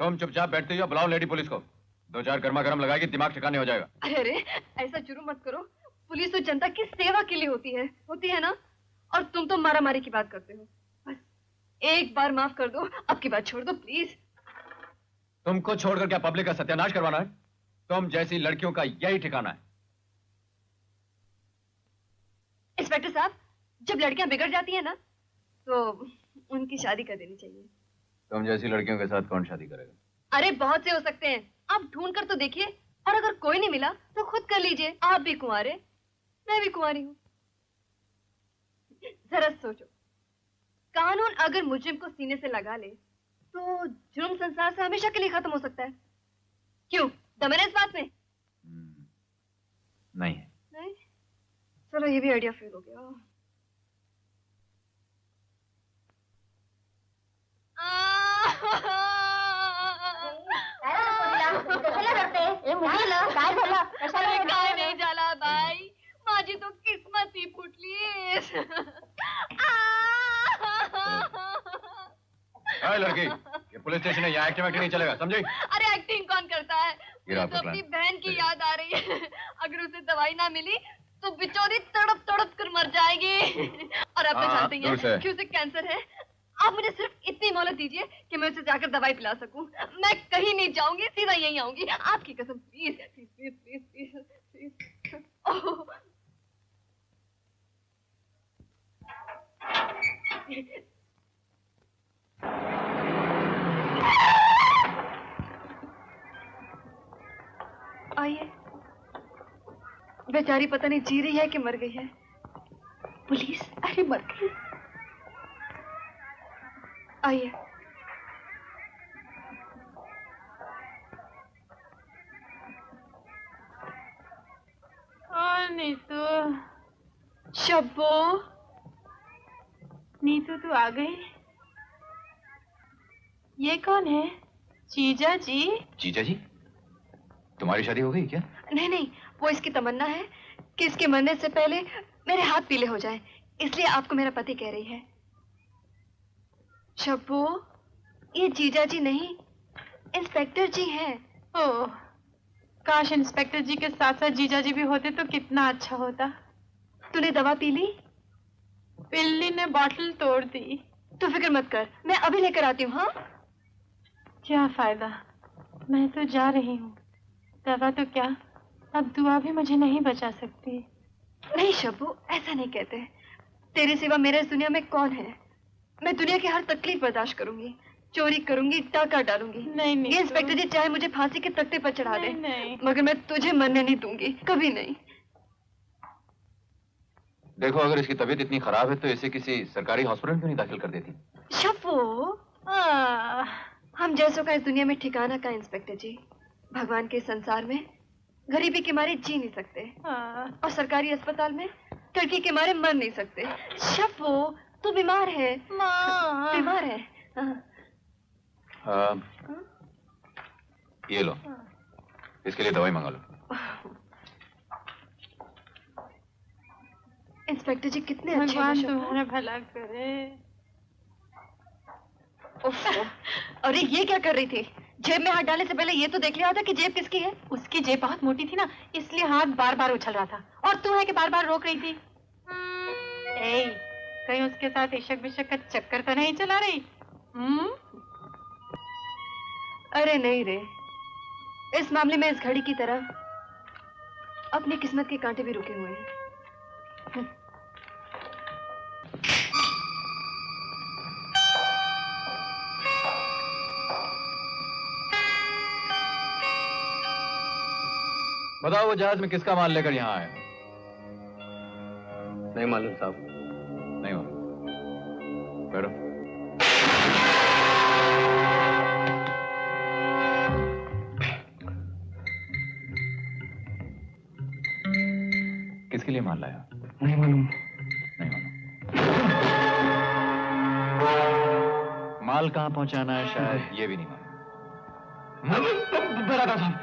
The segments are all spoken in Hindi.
तुम चुपचाप बैठते हो, बुलाओ लेडी पुलिस को। 2-4 गर्मा गर्म लगाएगी, दिमाग ठिकाने हो जाएगा। अरे ऐसा जुर्म मत करो। पुलिस तो जनता की सेवा के लिए होती है ना। और तुम तो मारा मारी की बात करते हो। बस एक बार माफ कर दो, अब की बात छोड़ दो प्लीज। तुमको छोड़कर क्या पब्लिक का सत्यानाश करवाना है? तुम जैसी लड़कियों का यही ठिकाना है। इंस्पेक्टर साहब, जब लड़कियां बिगड़ जाती है ना तो उनकी शादी कर देनी चाहिए। तुम जैसी लड़कियों के साथ कौन शादी करेगा? अरे बहुत से हो सकते हैं, आप ढूंढ कर तो देखिए। और अगर कोई नहीं मिला तो खुद कर लीजिए। आप भी कुंवारे, मैं भी कुंवारी हूँ। जरा सोचो, कानून अगर मुजरिम को सीने से लगा ले तो जुर्म संसार से हमेशा के लिए खत्म हो सकता है। क्यों, दम है ना इस बात में? नहीं। नहीं? चलो ये भी आइडिया फेल हो गया। काय नाही झाला बाई, माझी तो किस्मत ही फुटली। लड़की, ये पुलिस स्टेशन है, यहाँ एक्टिंग नहीं चलेगा, समझी? अरे एक्टिंग कौन करता है? मुझे तो अपनी बहन की याद आ रही है। अगर उसे दवाई ना मिली तो बेचारी तड़प तड़प कर मर जाएगी। और आप तो जानते ही हैं कि उसे कैंसर है। आप मुझे सिर्फ इतनी मोहलत दीजिए कि मैं उसे जाकर दवाई पिला सकूं। मैं कहीं नहीं जाऊंगी, सीधा यहीं आऊंगी। आपकी कसम, please please please please please please. आइए। बेचारी पता नहीं जी रही है कि मर गई है। पुलिस, अरे मर गई। आइए। नीतू, शब्बो, नीतू तू आ गई? ये कौन है? जीजा जी? जीजा जी? तुम्हारी शादी हो गई क्या? नहीं नहीं, वो इसकी तमन्ना है कि इसके मरने से पहले मेरे हाथ पीले हो जाएं, इसलिए आपको मेरा पति कह रही है। शब्बो, ये जीजा जी नहीं, इंस्पेक्टर जी हैं। ओह, काश इंस्पेक्टर जी के साथ साथ जीजा जी भी होते तो कितना अच्छा होता। तूने दवा पी ली? पिल्ली ने बॉटल तोड़ दी। तू फिक्र मत कर, मैं अभी लेकर आती हूँ। हाँ, क्या फायदा, मैं तो जा रही हूँ। दवा तो क्या, अब दुआ भी मुझे नहीं बचा सकती। नहीं शब्बो, ऐसा नहीं कहते। तेरे सिवा मेरे इस दुनिया में कौन है? मैं दुनिया की हर तकलीफ बर्दाश्त करूंगी, चोरी करूंगी, डाका डालूंगी। नहीं, ये इंस्पेक्टर जी चाहे मुझे फांसी के तख्ते पर चढ़ा दे, नहीं। मगर मैं तुझे मरने नहीं दूंगी, कभी नहीं। देखो, अगर इसकी तबीयत इतनी खराब है तो इसे किसी सरकारी हॉस्पिटल में नहीं दाखिल कर देती? शब्बो, हम जैसों का इस दुनिया में ठिकाना का इंस्पेक्टर जी। भगवान के संसार में गरीबी के मारे जी नहीं सकते, और सरकारी अस्पताल में तड़की के मारे मर नहीं सकते। शब्बो, तू बीमार है। माँ, बीमार है। ये लो, इसके लिए दवाई मंगा लो। इंस्पेक्टर जी कितने अच्छे हैं। भगवान तुम्हारा भला करे। अरे ये क्या कर रही थी? जेब में हाथ डालने से पहले ये तो देख लिया था कि जेब किसकी है। उसकी जेब बहुत मोटी थी ना, इसलिए हाथ बार बार उछल रहा था, और तू है कि बार बार रोक रही थी। कहीं उसके साथ इशक बिशक का चक्कर तो नहीं चला रही? अरे नहीं रे, इस मामले में इस घड़ी की तरह अपनी किस्मत के कांटे भी रुके हुए हैं। बताओ, वो जहाज में किसका माल लेकर यहाँ आए? नहीं मालूम साहब। नहीं हो, बैठो। किसके लिए माल लाया? नहीं मालूम। नहीं मालूम। माल कहाँ पहुंचाना है शायद ये भी नहीं मालूम।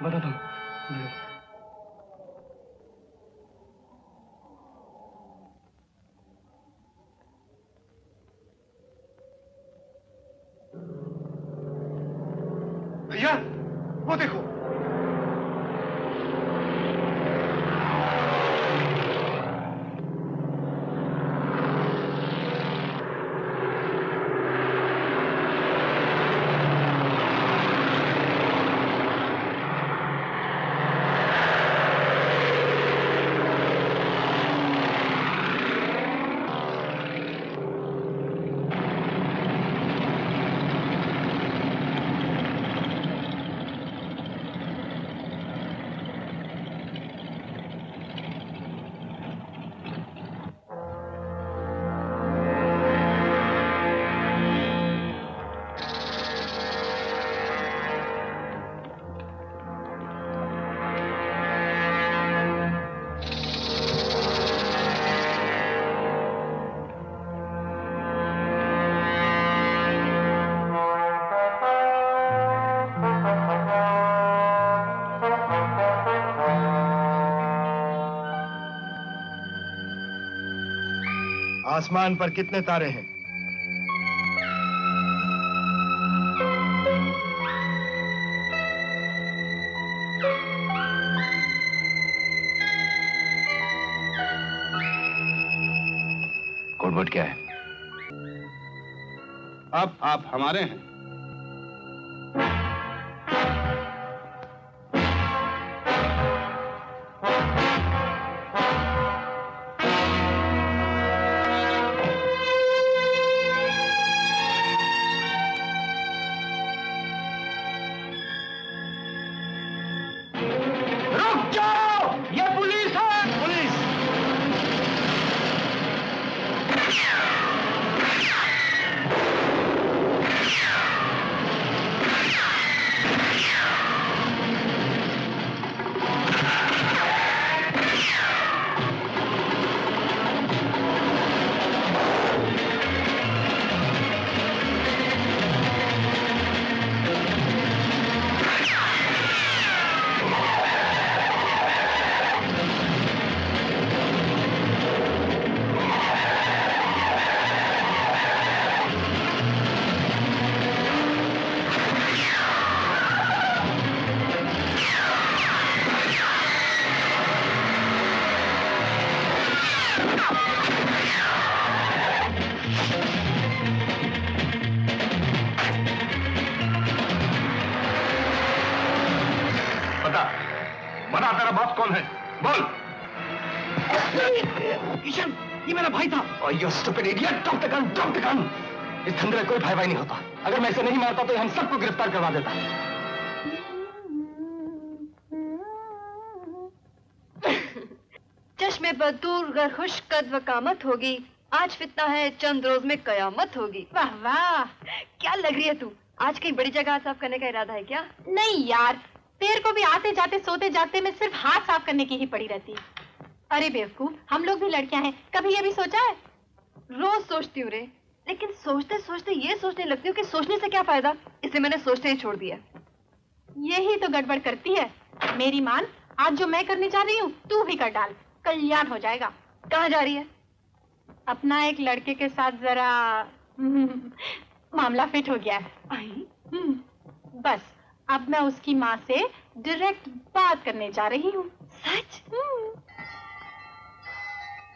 बताता हूँ। भैया वो देखो। आसमान पर कितने तारे हैं? कोडवर्ड क्या है? अब आप हमारे हैं। बता तेरा बॉस कौन है? बोल। ईशन, ये मेरा भाई था। और you stupid idiot, drop the gun, drop the gun. इस धंधे में कोई भाई नहीं होता। अगर मैं इसे नहीं मारता तो हम सबको गिरफ्तार करवा देता। चश्मे पर दूर गर खुश कद वकामत होगी, आज फितना है चंद रोज में कयामत होगी। वाह वाह, क्या लग रही है तू? आज कहीं बड़ी जगह साफ करने का इरादा है क्या? नहीं यार, तेरे को भी आते जाते सोते जागते में सिर्फ हाथ साफ करने की ही पड़ी रहती। अरे बेवकूफ, हम लोग भी लड़कियां हैं, कभी ये भी सोचा है? रोज सोचती हूँ रे, लेकिन सोचते सोचते ये सोचने लगती हूँ कि सोचने से क्या फायदा, इसलिए मैंने सोचते ही छोड़ दिया। यही तो गड़बड़ करती है। मेरी मान, आज जो मैं करने जा रही हूँ तू भी कर डाल, कल्याण हो जाएगा। कहाँ जा रही है? अपना एक लड़के के साथ जरा मामला फिट हो गया है। बस अब मैं उसकी माँ से डायरेक्ट बात करने जा रही हूँ। सच?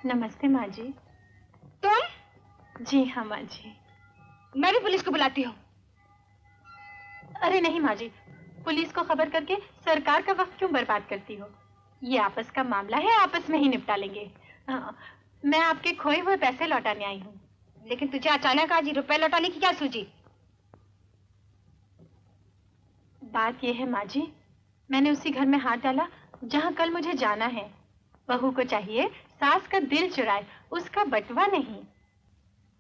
नमस्ते माँ जी। तुम? जी हाँ माँ जी। मैं भी पुलिस को बुलाती हूँ। अरे नहीं माँ जी, पुलिस को खबर करके सरकार का वक्त क्यों बर्बाद करती हो? ये आपस का मामला है, आपस में ही निपटा लेंगे। मैं आपके खोए हुए पैसे लौटाने आई हूँ। लेकिन तुझे अचानक आज रुपए लौटाने की क्या सूझी? बात यह है माँ जी, मैंने उसी घर में हाथ डाला जहाँ कल मुझे जाना है। बहू को चाहिए सास का दिल चुराए, उसका बटवा नहीं।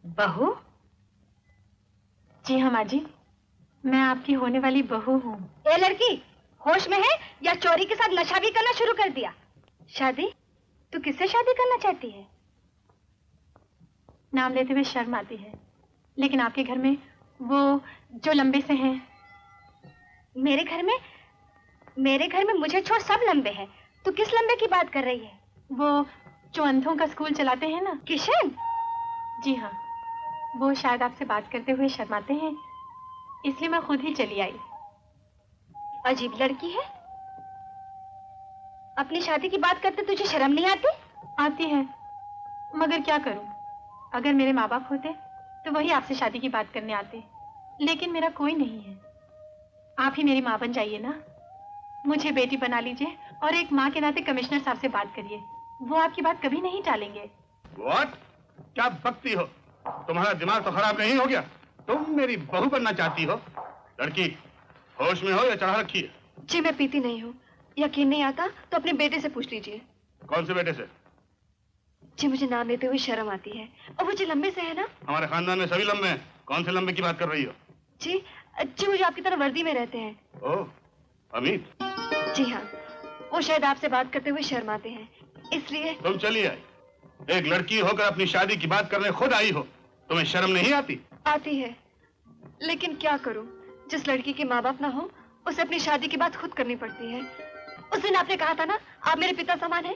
बहू? जी हाँ माँ जी, मैं आपकी होने वाली बहू हूँ। ए लड़की, होश में है या चोरी के साथ नशा भी करना शुरू कर दिया? शादी? तू किससे शादी करना चाहती है? नाम लेते हुए शर्म आती है, लेकिन आपके घर में वो जो लंबे से हैं। मेरे घर में मुझे छोड़ सब लंबे हैं। तू किस लंबे की बात कर रही है? वो जो अंधों का स्कूल चलाते हैं ना। किशन? जी हाँ, वो शायद आपसे बात करते हुए शर्माते हैं, इसलिए मैं खुद ही चली आई। अजीब लड़की है। अपनी शादी की बात करते तुझे शर्म नहीं आती? आती है, मगर क्या करूं? अगर मेरे माँ बाप होते तो वही आपसे शादी की बात करने आते, लेकिन मेरा कोई नहीं है। आप ही मेरी माँ बन जाइए ना, मुझे बेटी बना लीजिए और एक माँ के नाते कमिश्नर साहब से बात करिए, वो आपकी बात कभी नहीं टालेंगे। What? क्या बकती हो? तुम्हारा दिमाग तो खराब नहीं हो गया? तुम मेरी बहू बनना चाहती हो? लड़की होश में हो या चढ़ा रखी है? जी मैं पीती नहीं हूँ। यकीन नहीं आता तो अपने बेटे से पूछ लीजिए। कौन से बेटे से? जी मुझे नाम लेते हुए शर्म आती है, और वो जी लंबे से है ना? हमारे खानदान में सभी लंबे हैं। कौन से लंबे की बात कर रही हो? जी जी मुझे आपकी तरह वर्दी में रहते हैं। ओह, अमित। जी हाँ, वो शायद आपसे बात करते हुए शर्माते हैं, इसलिए। तुम चली आई, एक लड़की होकर अपनी शादी की बात करने खुद आई हो, तुम्हें शर्म नहीं आती? आती है, लेकिन क्या करूं, जिस लड़की के माँ बाप ना हो उसे अपनी शादी की बात खुद करनी पड़ती है। उस दिन आपने कहा था ना आप मेरे पिता समान हैं,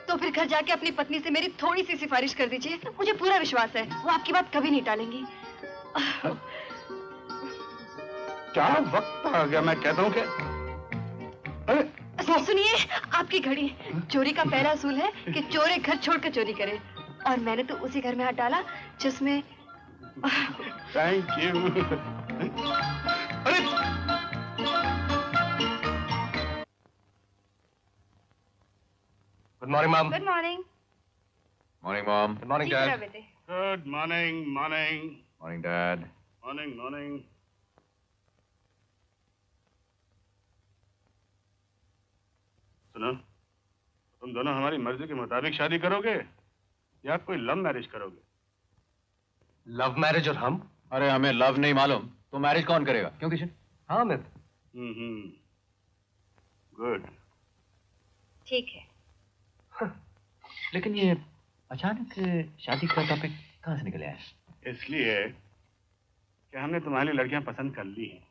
तो फिर घर जाके अपनी पत्नी से मेरी थोड़ी सी सिफारिश कर दीजिए। मुझे पूरा विश्वास है वो आपकी बात कभी नहीं टालेंगी। क्या वक्त आ गया, मैं कहता हूँ कि सुनिए, आपकी घड़ी। चोरी का पहला असूल है कि चोर एक घर छोड़कर चोरी करे, और मैंने तो उसी घर में हाथ डाला जिसमें। Thank you. अरे good morning ma'am. Good morning. Morning mom. Good morning dad. Good morning morning morning dad. Morning morning. सुनो, तुम दोनों हमारी मर्जी के मुताबिक शादी करोगे या कोई लव मैरिज करोगे? लव मैरिज और हम? अरे हमें लव नहीं मालूम तो मैरिज कौन करेगा? क्यों किशन? हाँ अमित। गुड। ठीक है। लेकिन ये अचानक शादी का टॉपिक कहाँ से निकल आया? इसलिए कि हमने तुम्हारी लड़कियां पसंद कर ली हैं।